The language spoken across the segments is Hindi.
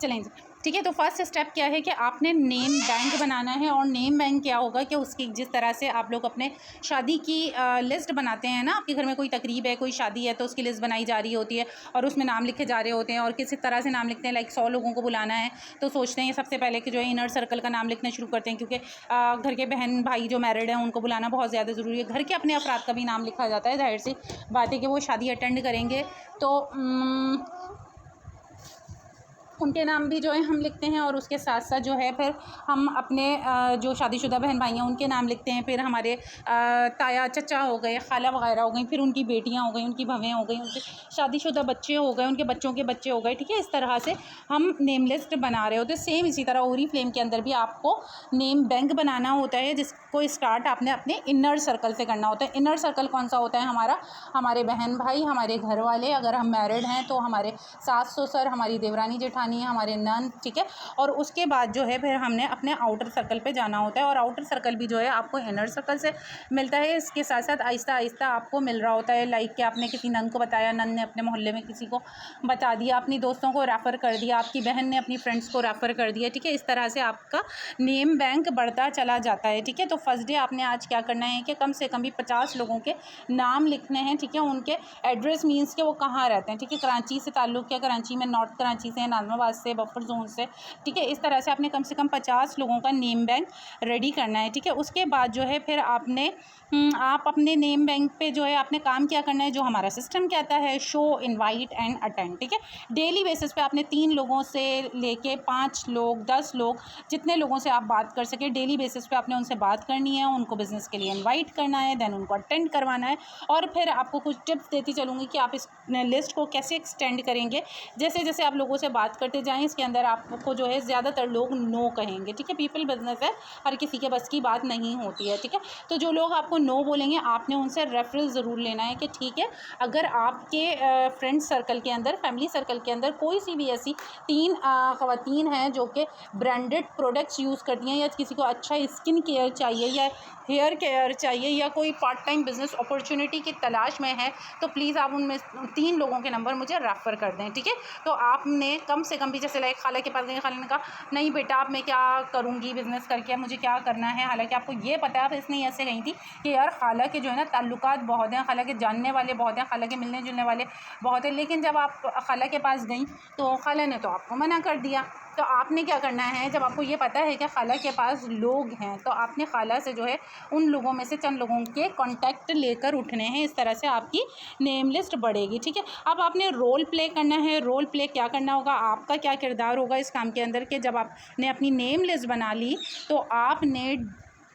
चलें जी, ठीक है। तो फर्स्ट स्टेप क्या है कि आपने नेम बैंक बनाना है। और नेम बैंक क्या होगा कि उसकी जिस तरह से आप लोग अपने शादी की लिस्ट बनाते हैं ना, आपके घर में कोई तकरीब है, कोई शादी है, तो उसकी लिस्ट बनाई जा रही होती है और उसमें नाम लिखे जा रहे होते हैं। और किसी तरह से नाम लिखते हैं, लाइक 100 लोगों को बुलाना है तो सोचते हैं सबसे पहले कि जो है इनर सर्कल का नाम लिखना शुरू करते हैं, क्योंकि घर के बहन भाई जो मैरिड हैं उनको बुलाना बहुत ज़्यादा ज़रूरी है। घर के अपने अफराद का भी नाम लिखा जाता है, जाहिर सी बात है कि वो शादी अटेंड करेंगे तो उनके नाम भी जो है हम लिखते हैं। और उसके साथ साथ जो है फिर हम अपने जो शादीशुदा बहन भाई हैं उनके नाम लिखते हैं। फिर हमारे ताया चचा हो गए, खाला वगैरह हो गई, फिर उनकी बेटियां हो गई, उनकी भवें हो गई, उनके शादीशुदा बच्चे हो गए, उनके बच्चों के बच्चे हो गए, ठीक है। इस तरह से हम नेम लिस्ट बना रहे होते हैं। सेम इसी तरह ओरीफ्लेम के अंदर भी आपको नेम बैंक बनाना होता है, जिसको स्टार्ट आपने अपने इनर सर्कल से करना होता है। इनर सर्कल कौन सा होता है हमारा? हमारे बहन भाई, हमारे घर वाले, अगर हम मैरिड हैं तो हमारे सास ससुर, हमारी देवरानी जेठानी, हमारे नंद, ठीक है। और उसके बाद जो है फिर हमने अपने आउटर सर्कल पे जाना होता है। और आउटर सर्कल भी जो है आपको इनर सर्कल से मिलता है। इसके साथ साथ आहिस्ता आहिस्ता आपको मिल रहा होता है, लाइक कि आपने किसी नंद को बताया, नंद ने अपने मोहल्ले में किसी को बता दिया, अपनी दोस्तों को रेफ़र कर दिया, आपकी बहन ने अपनी फ्रेंड्स को रेफ़र कर दिया, ठीक है। इस तरह से आपका नेम बैंक बढ़ता चला जाता है, ठीक है। तो फर्स्ट डे आपने आज क्या करना है कि कम से कम भी 50 लोगों के नाम लिखने हैं, ठीक है। उनके एड्रेस मीन्स के वो कहाँ रहते हैं, ठीक है। कराची से ताल्लुक़ है, कराची में नॉर्थ कराची से, नाज़िमाबाद से, बफर जोन से, ठीक है। इस तरह से आपने कम से कम 50 लोगों का नेम बैंक रेडी करना है, ठीक है। उसके बाद जो है फिर आपने आप अपने नेम बैंक पे जो है आपने काम क्या करना है, जो हमारा सिस्टम कहता है, शो, इनवाइट एंड अटेंड, ठीक है। डेली बेसिस पे आपने 3 लोगों से लेके 5 लोग, 10 लोग, जितने लोगों से आप बात कर सके, डेली बेसिस पे आपने उनसे बात करनी है, उनको बिज़नेस के लिए इनवाइट करना है, देन उनको अटेंड करवाना है। और फिर आपको कुछ टिप्स देती चलूँगी कि आप इस लिस्ट को कैसे एक्सटेंड करेंगे। जैसे जैसे आप लोगों से बात करते जाएँ, इसके अंदर आपको जो है ज़्यादातर लोग नो कहेंगे, ठीक है। पीपल बिज़नेस है, हर किसी के बस की बात नहीं होती है, ठीक है। तो जो लोग आपको नो बोलेंगे, आपने उनसे रेफरल ज़रूर लेना है कि ठीक है, अगर आपके फ्रेंड सर्कल के अंदर, फैमिली सर्कल के अंदर कोई सी भी ऐसी 3 ख़वातीन हैं जो कि ब्रांडेड प्रोडक्ट्स यूज़ करती हैं, या किसी को अच्छा स्किन केयर चाहिए या हेयर केयर चाहिए, या कोई पार्ट टाइम बिज़नेस अपॉर्चुनिटी की तलाश में है, तो प्लीज़ आप उनमें 3 लोगों के नंबर मुझे रेफ़र कर दें, ठीक है। तो आपने कम से कम भी, जैसे लाइक खाला के पास गई, खाला ने कहा नहीं बेटा अब मैं क्या करूँगी बिज़नेस करके, मुझे क्या करना है। हालांकि आपको ये पता है, आप इसलिए ऐसे गई थी कि यार खाला के जो है ना ताल्लुकात बहुत हैं, खाला के जानने वाले बहुत हैं, खाला के मिलने जुलने वाले बहुत हैं। लेकिन जब आप खाला के पास गई तो खाला ने तो आपको मना कर दिया। तो आपने क्या करना है, जब आपको ये पता है कि खाला के पास लोग हैं, तो आपने खाला से जो है उन लोगों में से चंद लोगों के कांटेक्ट लेकर उठने हैं। इस तरह से आपकी नेम लिस्ट बढ़ेगी, ठीक है। अब आपने रोल प्ले करना है। रोल प्ले क्या करना होगा, आपका क्या किरदार होगा इस काम के अंदर, कि जब आपने अपनी नेम लिस्ट बना ली तो आपने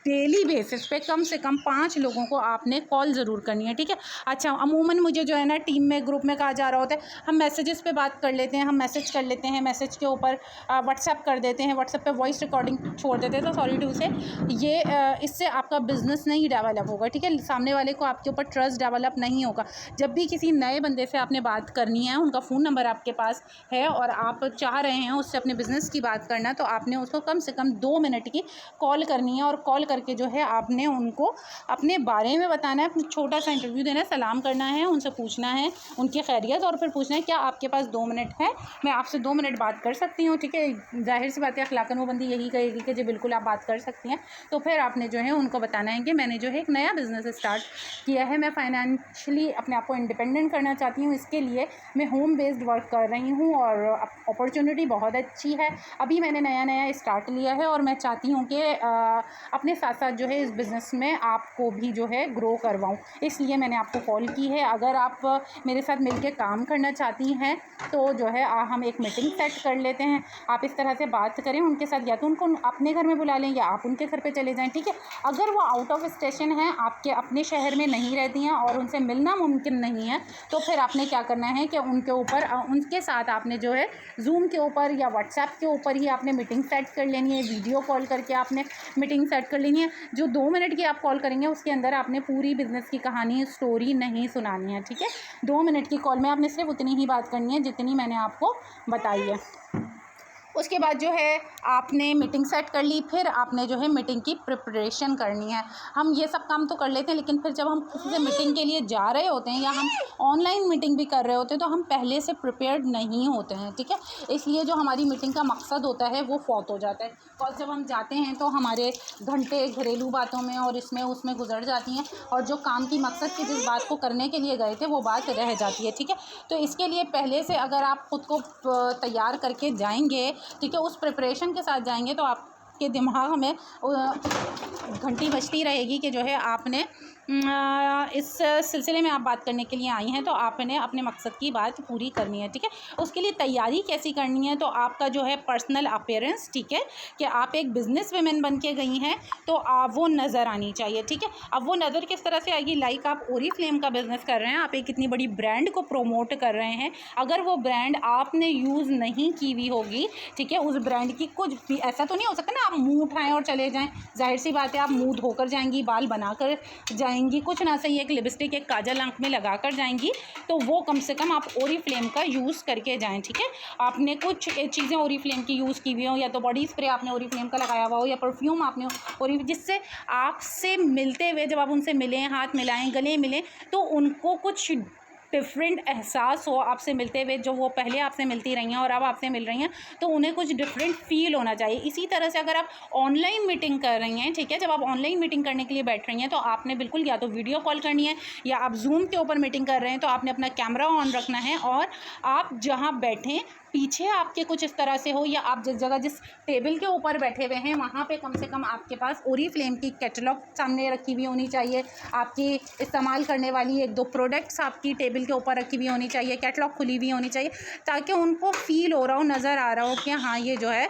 डेली बेसिस पे कम से कम 5 लोगों को आपने कॉल ज़रूर करनी है, ठीक है। अच्छा, अमूमन मुझे जो है ना टीम में, ग्रुप में कहा जा रहा होता है हम मैसेजेस पे बात कर लेते हैं, हम मैसेज कर लेते हैं, मैसेज के ऊपर व्हाट्सएप कर देते हैं, व्हाट्सएप पे वॉइस रिकॉर्डिंग छोड़ देते हैं। तो सॉरी टू से ये इससे आपका बिज़नेस नहीं डेवलप होगा, ठीक है। सामने वाले को आपके ऊपर ट्रस्ट डेवलप नहीं होगा। जब भी किसी नए बंदे से आपने बात करनी है, उनका फ़ोन नंबर आपके पास है और आप चाह रहे हैं उससे अपने बिज़नेस की बात करना, तो आपने उसको कम से कम 2 मिनट की कॉल करनी है। और कॉल करके जो है आपने उनको अपने बारे में बताना है, अपना छोटा सा इंटरव्यू देना है, सलाम करना है, उनसे पूछना है उनकी खैरियत, और फिर पूछना है क्या आपके पास 2 मिनट है, मैं आपसे 2 मिनट बात कर सकती हूँ, ठीक है। जाहिर सी बात है अखलाकन वो बंदी यही कहेगी कि जी बिल्कुल आप बात कर सकती हैं। तो फिर आपने जो है उनको बताना है कि मैंने जो है एक नया बिज़नेस स्टार्ट किया है, मैं फाइनेंशियली अपने आप को इंडिपेंडेंट करना चाहती हूँ, इसके लिए मैं होम बेस्ड वर्क कर रही हूँ और अपॉर्चुनिटी बहुत अच्छी है, अभी मैंने नया नया स्टार्ट लिया है और मैं चाहती हूँ कि अपने साथ साथ जो है इस बिज़नेस में आपको भी जो है ग्रो करवाऊँ, इसलिए मैंने आपको कॉल की है। अगर आप मेरे साथ मिलके काम करना चाहती हैं तो जो है हम एक मीटिंग सेट कर लेते हैं। आप इस तरह से बात करें उनके साथ, या तो उनको अपने घर में बुला लें या आप उनके घर पे चले जाएं, ठीक है। अगर वो आउट ऑफ स्टेशन हैं, आपके अपने शहर में नहीं रहती हैं और उनसे मिलना मुमकिन नहीं है, तो फिर आपने क्या करना है कि उनके ऊपर उनके साथ आपने जो है जूम के ऊपर या व्हाट्सएप के ऊपर ही आपने मीटिंग सेट कर लेनी है, वीडियो कॉल करके आपने मीटिंग सेट कर लेनी है। जो 2 मिनट की आप कॉल करेंगे उसके अंदर आपने पूरी बिज़नेस की कहानी, स्टोरी नहीं सुनानी है, ठीक है। 2 मिनट की कॉल में आपने सिर्फ उतनी ही बात करनी है जितनी मैंने आपको बताई है। उसके बाद जो है आपने मीटिंग सेट कर ली, फिर आपने जो है मीटिंग की प्रिपरेशन करनी है। हम ये सब काम तो कर लेते हैं, लेकिन फिर जब हम किसी से मीटिंग के लिए जा रहे होते हैं या हम ऑनलाइन मीटिंग भी कर रहे होते हैं तो हम पहले से प्रिपेयर्ड नहीं होते हैं, ठीक है। इसलिए जो हमारी मीटिंग का मकसद होता है वो फौत हो जाता है, और जब हम जाते हैं तो हमारे घंटे घरेलू बातों में और इसमें उसमें गुजर जाती हैं, और जो काम की मकसद की जिस बात को करने के लिए गए थे वो बात रह जाती है, ठीक है। तो इसके लिए पहले से अगर आप ख़ुद को तैयार करके जाएंगे, ठीक है, उस प्रिपरेशन के साथ जाएंगे, तो आपके दिमाग में घंटी बजती रहेगी कि जो है आपने इस सिलसिले में आप बात करने के लिए आई हैं तो आपने अपने मकसद की बात पूरी करनी है, ठीक है। उसके लिए तैयारी कैसी करनी है, तो आपका जो है पर्सनल अपीयरेंस, ठीक है, कि आप एक बिज़नेस वुमेन बन के गई हैं तो आप वो नज़र आनी चाहिए, ठीक है। अब वो नज़र किस तरह से आएगी, लाइक आप ओरीफ्लेम का बिज़नेस कर रहे हैं, आप एक इतनी बड़ी ब्रांड को प्रोमोट कर रहे हैं, अगर वो ब्रांड आपने यूज़ नहीं की हुई होगी, ठीक है, उस ब्रांड की कुछ भी ऐसा तो नहीं हो सकता ना आप मुँह उठाएँ और चले जाएँ। जाहिर सी बात है आप मुँह धोकर जाएंगी, बाल बना कर जाएंगी, कुछ ना सही एक लिपस्टिक एक काजल आँख में लगा कर जाएंगी, तो वो कम से कम आप ओरीफ्लेम का यूज़ करके जाएं, ठीक है। आपने कुछ चीज़ें ओरीफ्लेम की यूज़ की हुई हो, या तो बॉडी स्प्रे आपने ओरीफ्लेम का लगाया हुआ हो, या परफ्यूम आपने जिससे आपसे मिलते हुए जब आप उनसे मिलें, हाथ मिलाएं, गले मिलें, तो उनको कुछ डिफरेंट एहसास हो आपसे मिलते हुए, जो वो पहले आपसे मिलती रही हैं और अब आपसे मिल रही हैं, तो उन्हें कुछ डिफरेंट फ़ील होना चाहिए। इसी तरह से अगर आप ऑनलाइन मीटिंग कर रही हैं, ठीक है, जब आप ऑनलाइन मीटिंग करने के लिए बैठ रही हैं तो आपने बिल्कुल या तो वीडियो कॉल करनी है, या आप जूम के ऊपर मीटिंग कर रहे हैं तो आपने अपना कैमरा ऑन रखना है, और आप जहाँ बैठें पीछे आपके कुछ इस तरह से हो, या आप जिस जगह जिस टेबल के ऊपर बैठे हुए हैं वहाँ पे कम से कम आपके पास ओरीफ्लेम की कैटलॉग सामने रखी हुई होनी चाहिए, आपकी इस्तेमाल करने वाली एक दो प्रोडक्ट्स आपकी टेबल के ऊपर रखी हुई होनी चाहिए, कैटलॉग खुली हुई होनी चाहिए, ताकि उनको फ़ील हो रहा हो, नज़र आ रहा हो कि हाँ ये जो है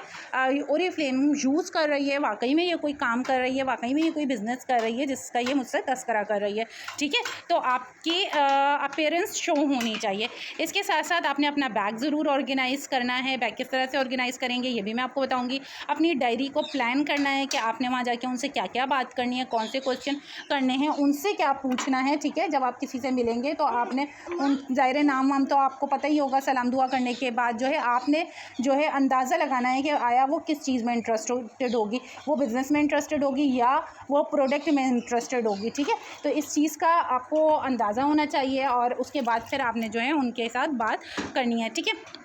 ओरीफ्लेम यूज़ कर रही है, वाकई में ये कोई काम कर रही है, वाकई में ये कोई बिज़नेस कर रही है जिसका ये मुझसे तस्करा कर रही है, ठीक है। तो आपकी अपीयरेंस शो होनी चाहिए। इसके साथ साथ आपने अपना बैग ज़रूर ऑर्गेनाइज करना है। बैग किस तरह से ऑर्गेनाइज़ करेंगे ये भी मैं आपको बताऊंगी। अपनी डायरी को प्लान करना है कि आपने वहाँ जाके उनसे क्या क्या बात करनी है, कौन से क्वेश्चन करने हैं, उनसे क्या पूछना है, ठीक है। जब आप किसी से मिलेंगे तो आपने उन ज़ाहिर नाम वाम तो आपको पता ही होगा, सलाम दुआ करने के बाद जो है आपने जो है अंदाज़ा लगाना है कि आया वो किस चीज़ में इंटरेस्टेड होगी, वो बिज़नेस में इंटरेस्टेड होगी या वो प्रोडक्ट में इंटरेस्टेड होगी, ठीक है। तो इस चीज़ का आपको अंदाज़ा होना चाहिए, और उसके बाद फिर आपने जो है उनके साथ बात करनी है, ठीक है।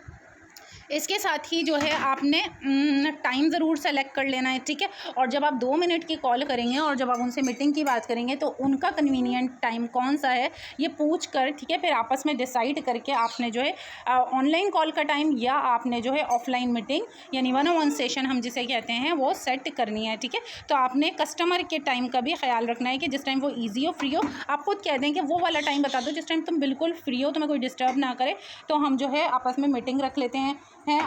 इसके साथ ही जो है आपने टाइम ज़रूर सेलेक्ट कर लेना है, ठीक है। और जब आप 2 मिनट की कॉल करेंगे और जब आप उनसे मीटिंग की बात करेंगे तो उनका कन्वीनियंट टाइम कौन सा है ये पूछ कर, ठीक है, फिर आपस में डिसाइड करके आपने जो है ऑनलाइन कॉल का टाइम या आपने जो है ऑफलाइन मीटिंग यानी 1-on-1 सेशन हम जिसे कहते हैं वो सेट करनी है, ठीक है। तो आपने कस्टमर के टाइम का भी ख्याल रखना है कि जिस टाइम वो ईजी हो, फ्री हो, आप खुद कह दें कि वो वाला टाइम बता दो जिस टाइम तुम बिल्कुल फ्री हो, तुम्हें कोई डिस्टर्ब ना करे, तो हम जो है आपस में मीटिंग रख लेते हैं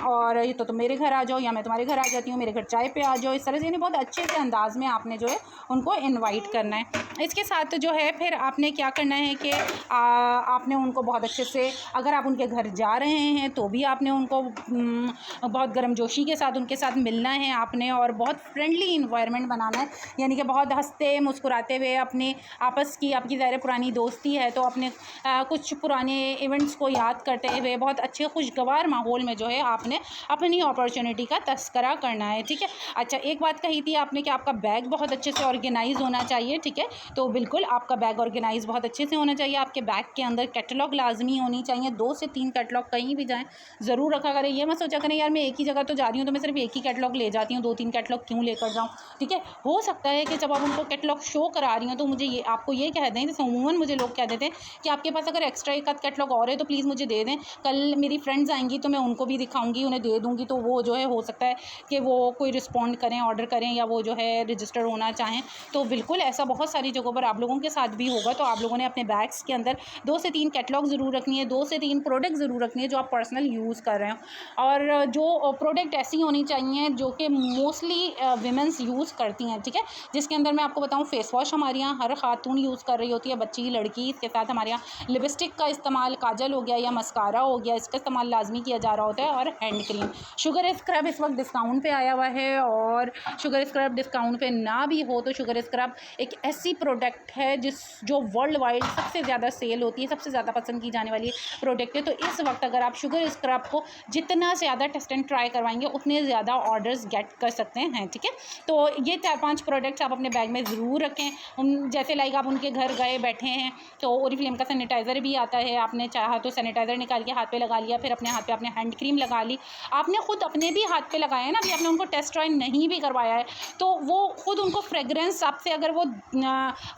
और ये तो तुम मेरे घर आ जाओ या मैं तुम्हारे घर आ जाती हूँ, मेरे घर चाय पे आ जाओ, इस तरह से यानी बहुत अच्छे से अंदाज़ में आपने जो है उनको इनवाइट करना है। इसके साथ जो है फिर आपने क्या करना है कि आपने उनको बहुत अच्छे से, अगर आप उनके घर जा रहे हैं तो भी आपने उनको बहुत गर्मजोशी के साथ उनके साथ मिलना है आपने, और बहुत फ्रेंडली इन्वायरमेंट बनाना है, यानी कि बहुत हंसते मुस्कुराते हुए अपने आपस की, आपकी ज़ाहिर पुरानी दोस्ती है तो अपने कुछ पुराने इवेंट्स को याद करते हुए बहुत अच्छे खुशगवार माहौल में जो है आपने अपनी अपॉर्चुनिटी का तस्करा करना है, ठीक है। अच्छा, एक बात कही थी आपने कि आपका बैग बहुत अच्छे से ऑर्गेनाइज़ होना चाहिए, ठीक है। तो बिल्कुल आपका बैग ऑर्गेनाइज़ बहुत अच्छे से होना चाहिए। आपके बैग के अंदर कैटलॉग लाजमी होनी चाहिए, 2 से 3 कैटलॉग कहीं भी जाएँ ज़रूर रखा करें। ये मत सोचा करें यार मैं एक ही जगह तो जा रही हूँ तो मैं सिर्फ एक ही कैटलॉग ले जाती हूँ, 2-3 कैटलॉग क्यों लेकर जाऊँ, ठीक है। हो सकता है कि जब आप उनको कैटलॉग शो करा रही हैं तो मुझे ये आपको ये कह दें, जैसे अमूमन मुझे लोग कह देते हैं कि आपके पास अगर एक्स्ट्रा एक आध कैटलॉग और है तो प्लीज़ मुझे दे दें, कल मेरी फ्रेंड्स आएँगी तो मैं उनको भी दिखाऊँगी, उन्हें दे दूँगी, तो वो जो है हो सकता है कि वो कोई रिस्पॉन्ड करें, ऑर्डर करें, या वो जो है रजिस्टर होना चाहें। तो बिल्कुल ऐसा बहुत सारी जगहों पर आप लोगों के साथ भी होगा, तो आप लोगों ने अपने बैग्स के अंदर 2 से 3 कैटलॉग ज़रूर रखनी है, 2 से 3 प्रोडक्ट ज़रूर रखनी है जो आप पर्सनल यूज़ कर रहे हो, और जो प्रोडक्ट ऐसी होनी चाहिए जो कि मोस्टली विमेंस यूज़ करती हैं, ठीक है। जिसके अंदर मैं आपको बताऊँ फेस वॉश हमारे यहाँ हर खातून यूज़ कर रही होती है, बच्ची लड़की, इसके साथ हमारे यहाँ लिपस्टिक का इस्तेमाल, काजल हो गया या मस्कारा हो गया, इसका इस्तेमाल लाजमी किया जा रहा होता है, और हैंड क्रीम। शुगर स्क्रब इस वक्त डिस्काउंट पे आया हुआ है, और शुगर स्क्रब डिस्काउंट पे ना भी हो तो शुगर स्क्रब एक ऐसी प्रोडक्ट है जो वर्ल्ड वाइड सबसे ज़्यादा सेल होती है, सबसे ज़्यादा पसंद की जाने वाली प्रोडक्ट है। तो इस वक्त अगर आप शुगर स्क्रब को जितना ज़्यादा टेस्ट एंड ट्राई करवाएंगे उतने ज़्यादा ऑर्डर्स गेट कर सकते हैं, ठीक है। तो ये 4-5 प्रोडक्ट्स आप अपने बैग में ज़रूर रखें। जैसे लाइक आप उनके घर गए बैठे हैं तो ओरिफ्लेम का सैनिटाइज़र भी आता है, आपने चाहा तो सैनिटाइज़र निकाल के हाथ पे लगा लिया, फिर अपने हाथ पे आपने हैंड क्रीम लगा ली, आपने खुद अपने भी हाथ पे लगाया है ना, अभी आपने उनको टेस्ट ट्राई नहीं भी करवाया है तो वो खुद उनको फ्रेगरेंस आपसे, अगर वो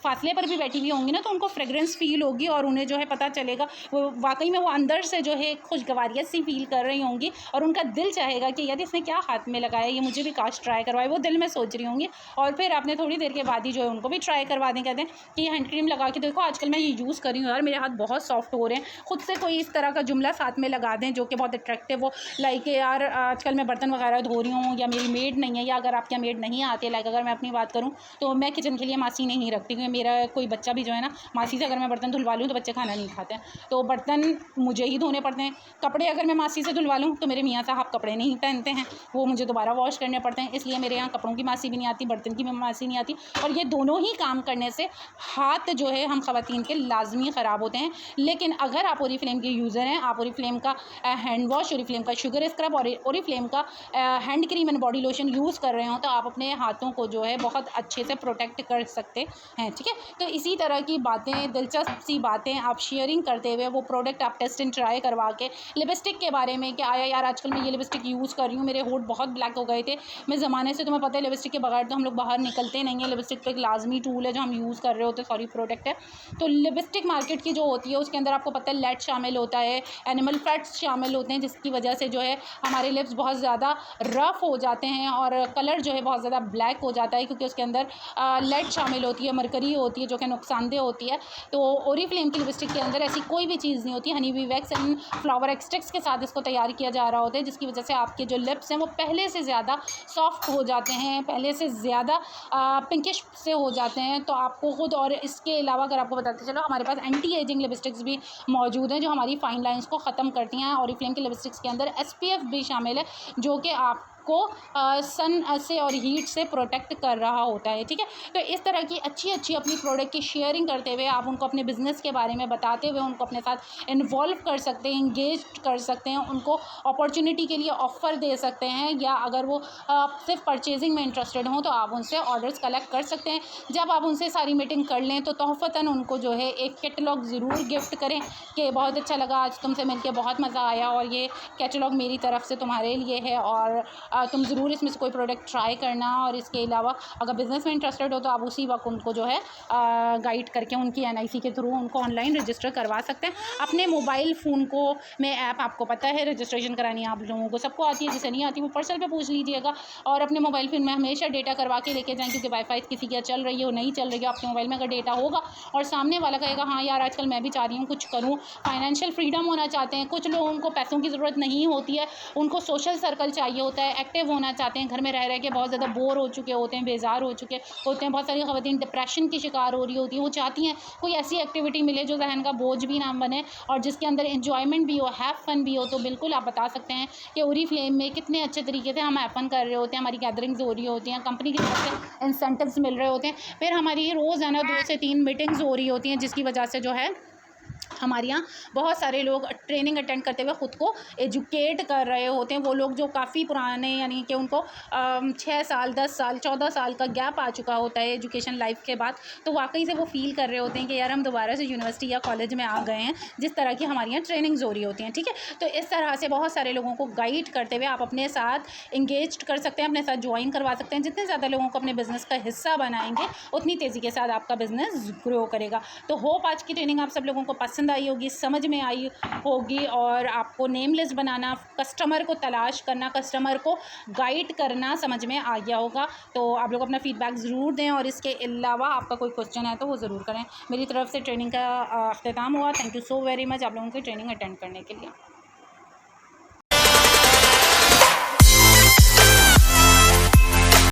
फासले पर भी बैठी हुई होंगी ना तो उनको फ्रेगरेंस फील होगी और उन्हें जो है पता चलेगा वो वाकई में वो अंदर से जो है खुशगवारियत सी फील कर रही होंगी, और उनका दिल चाहेगा कि यार इसने क्या हाथ में लगाया, ये मुझे भी काश ट्राई करवाए, वो दिल में सोच रही होंगी। और फिर आपने थोड़ी देर के बाद ही जो है उनको भी ट्राई करवा दें, कहते हैं कि ये हैंड क्रीम लगा के देखो आजकल मैं ये यूज़ कर रही हूँ यार, मेरे हाथ बहुत सॉफ्ट हो रहे हैं। खुद से कोई इस तरह का जुमला साथ में लगा दें जो कि बहुत अट्रैक्टिव हो, लाइक यार आजकल मैं बर्तन वगैरह धो रही हूँ, या मेरी मेड नहीं है, या अगर आपके मेड नहीं आती है, लाइक अगर मैं अपनी बात करूँ तो मैं किचन के लिए मासी नहीं रखती, क्योंकि मेरा कोई बच्चा भी जो है ना, मासी से अगर मैं बर्तन धुलवा लूँ तो बच्चे खाना नहीं खाते हैं, तो बर्तन मुझे ही धोने पड़ते हैं। कपड़े अगर मैं मासी से धुलवा लूँ तो मेरे मियाँ साहब कपड़े नहीं पहनते हैं, वो मुझे दोबारा वॉश करने पड़ते हैं, इसलिए मेरे यहाँ कपड़ों की मासी भी नहीं आती, बर्तन की मासी नहीं आती, और ये दोनों ही काम करने से हाथ जो है हम ख़वातीन के लाजमी ख़राब होते हैं। लेकिन अगर आप ओरिफ्लेम के यूज़र हैं, आप ओरिफ्लेम का हैंड वॉश, ओरिफ्लेम का शुगर स्क्रब और ओरिफ्लेम का hand cream and body lotion use कर रहे हो तो आप अपने हाथों को जो है बहुत अच्छे से प्रोटेक्ट कर सकते हैं, ठीक है। तो इसी तरह की बातें, दिलचस्प सी बातें आप शेयरिंग करते हुए वो प्रोडक्ट आप टेस्ट एंड ट्राई करवा के, लिपस्टिक के बारे में कि आया यार आजकल मैं ये लिपस्टिक यूज़ कर रही हूँ, मेरे होठ बहुत ब्लैक हो गए थे, मैं ज़माने से, तुम्हें पता है लिपस्टिक के बगैर तो हम लोग बाहर निकलते नहीं है, लिपस्टिक तो एक लाजमी टूल है जो हम यूज़ कर रहे होते हैं, सॉरी प्रोडक्ट है। तो लिपस्टिक मार्केट की जो होती है उसके अंदर आपको पता है लेड शामिल होता है, एनिमल फैट्स शामिल होते हैं, जिसकी वजह से जो है हमारे लिप्स बहुत ज़्यादा रफ़ हो जाते हैं और कलर जो है बहुत ज़्यादा ब्लैक हो जाता है, क्योंकि उसके अंदर लेड शामिल होती है, मरकरी होती है जो कि नुकसानदेह होती है। तो ओरिफ्लेम की लिपस्टिक के अंदर ऐसी कोई भी चीज़ नहीं होती, honey bee wax and flower extracts के साथ इसको तैयार किया जा रहा होता है, जिसकी वजह से आपके जो लिप्स हैं वो पहले से ज़्यादा सॉफ्ट हो जाते हैं, पहले से ज़्यादा पिंकिश से हो जाते हैं। तो आपको खुद, और इसके अलावा अगर आपको बताते चलो हमारे पास एंटी एजिंग लिपस्टिक्स भी मौजूद हैं जो हमारी फाइन लाइंस को ख़त्म करती हैं। ओरिफ्लेम की लिपस्टिक्स के अंदर SPF भी शामिल है जो कि आपको सन से और हीट से प्रोटेक्ट कर रहा होता है, ठीक है। तो इस तरह की अच्छी अपनी प्रोडक्ट की शेयरिंग करते हुए आप उनको अपने बिज़नेस के बारे में बताते हुए उनको अपने साथ इन्वॉल्व कर सकते हैं, इंगेज कर सकते हैं, उनको अपॉर्चुनिटी के लिए ऑफ़र दे सकते हैं, या अगर वो सिर्फ परचेजिंग में इंटरेस्टेड हों तो आप उनसे ऑर्डर्स कलेक्ट कर सकते हैं। जब आप उनसे सारी मीटिंग कर लें तो तोहफ़तन उनको जो है एक कैटलॉग ज़रूर गिफ्ट करें कि बहुत अच्छा लगा आज तुमसे मिलकर, बहुत मज़ा आया, और ये कैटलॉग मेरी तरफ से तुम्हारे लिए है, और तुम ज़रूर इसमें से कोई प्रोडक्ट ट्राई करना। और इसके अलावा अगर बिज़नेस में इंटरेस्टेड हो तो आप उसी वक्त उनको जो है गाइड करके उनकी NIC के थ्रू उनको ऑनलाइन रजिस्टर करवा सकते हैं। अपने मोबाइल फ़ोन को में ऐप आपको पता है रजिस्ट्रेशन करानी आप लोगों को सबको आती है, जिसे नहीं आती वो पर्सनल पे पूछ लीजिएगा। और अपने मोबाइल फ़ोन में हमेशा डेटा करवा के लेके जाएँ, क्योंकि वाईफाई किसी की चल रही है वो नहीं चल रही है, आपके मोबाइल में अगर डेटा होगा और सामने वाला कहेगा हाँ यार आजकल मैं भी चाह रही हूँ कुछ करूँ, फाइनेंशियल फ्रीडम होना चाहते हैं। कुछ लोगों को पैसों की ज़रूरत नहीं होती है, उनको सोशल सर्कल चाहिए होता है, एक्टिव होना चाहते हैं, घर में रह के बहुत ज़्यादा बोर हो चुके होते हैं, बेजार हो चुके होते हैं। बहुत सारी ख़वातीन डिप्रेशन की शिकार हो रही होती हैं, वो चाहती हैं कोई ऐसी एक्टिविटी मिले जो ज़हन का बोझ भी ना बने और जिसके अंदर एंजॉयमेंट भी हो, हैव फन भी हो। तो बिल्कुल आप बता सकते हैं कि ओरिफ्लेम में कितने अच्छे तरीके से हम हैव फन कर रहे होते हैं, हमारी गैदरिंग्स हो रही होती हैं, कंपनी की तरफ से इंसेंटिव्स मिल रहे होते हैं, फिर हमारी रोज़ाना 2 से 3 मीटिंग्स हो रही होती हैं, जिसकी वजह से जो है हमारे यहाँ बहुत सारे लोग ट्रेनिंग अटेंड करते हुए ख़ुद को एजुकेट कर रहे होते हैं। वो लोग जो काफ़ी पुराने, यानी कि उनको 6 साल 10 साल 14 साल का गैप आ चुका होता है एजुकेशन लाइफ के बाद, तो वाकई से वो फ़ील कर रहे होते हैं कि यार हम दोबारा से यूनिवर्सिटी या कॉलेज में आ गए हैं, जिस तरह की हमारे यहाँ ट्रेनिंग्स हो रही होती हैं, ठीक है। तो इस तरह से बहुत सारे लोगों को गाइड करते हुए आप अपने साथ इंगेज कर सकते हैं, अपने साथ ज्वाइन करवा सकते हैं। जितने ज़्यादा लोगों को अपने बिज़नेस का हिस्सा बनाएंगे उतनी तेज़ी के साथ आपका बिज़नेस ग्रो करेगा। तो होप आज की ट्रेनिंग आप सब लोगों को पसंद आई होगी, समझ में आई होगी, और आपको नेम लिस्ट बनाना, कस्टमर को तलाश करना, कस्टमर को गाइड करना समझ में आ गया होगा। तो आप लोग अपना फीडबैक ज़रूर दें, और इसके अलावा आपका कोई क्वेश्चन है तो वो ज़रूर करें। मेरी तरफ से ट्रेनिंग का अख्तिताम हुआ। Thank you so very much आप लोगों की ट्रेनिंग अटेंड करने के लिए।